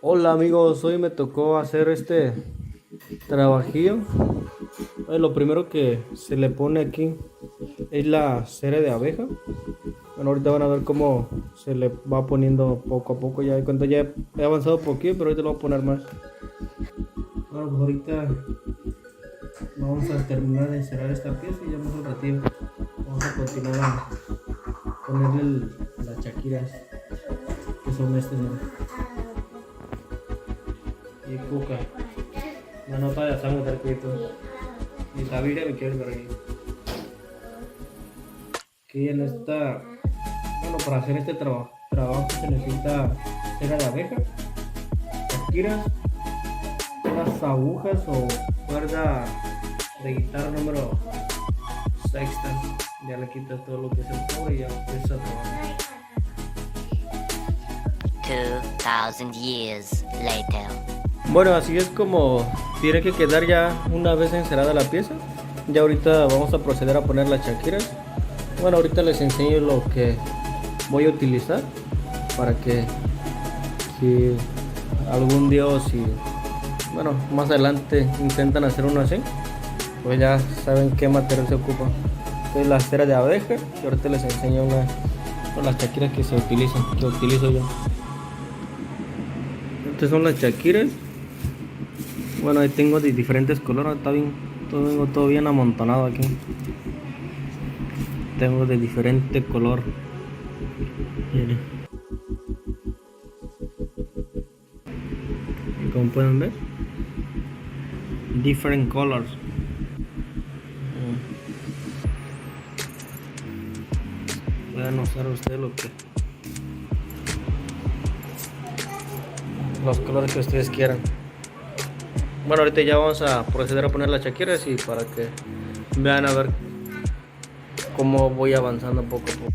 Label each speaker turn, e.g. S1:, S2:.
S1: Hola amigos, hoy me tocó hacer este trabajillo. Lo primero que se le pone aquí es la cera de abeja. Bueno, ahorita van a ver cómo se le va poniendo poco a poco. Ya de cuenta ya he avanzado un poquito, pero ahorita lo voy a poner más. Bueno, pues ahorita vamos a terminar de encerar esta pieza y ya más un ratito vamos a continuar a ponerle las chaquiras que son estas, ¿no? Y cuca. La nota de sangre tarquito. Y la Biblia me quiere ver ahí. Aquí en esta, bueno, para hacer este trabajo se necesita cera de abeja, chaquiras, unas agujas o cuerda de guitarra número sexta. Ya le quitas todo lo que es el cobre y ya empieza a trabajar.
S2: 2000 years later.
S1: Bueno, así es como tiene que quedar ya una vez encerada la pieza. Ya ahorita vamos a proceder a poner las chaquiras. Bueno, ahorita les enseño lo que voy a utilizar para que si algún día o si, bueno, más adelante intentan hacer uno así, pues ya saben qué material se ocupa. Entonces la cera de abeja y ahorita les enseño las chaquiras que se utilizan, que utilizo yo. Estas son las chaquiras. Bueno, ahí tengo de diferentes colores, está bien, tengo todo bien amontonado aquí. Tengo de diferente color. Miren. Y como pueden ver, different colors. Pueden usar ustedes los colores que ustedes quieran. Bueno, ahorita ya vamos a proceder a poner las chaquiras y para que vean a ver cómo voy avanzando poco a poco.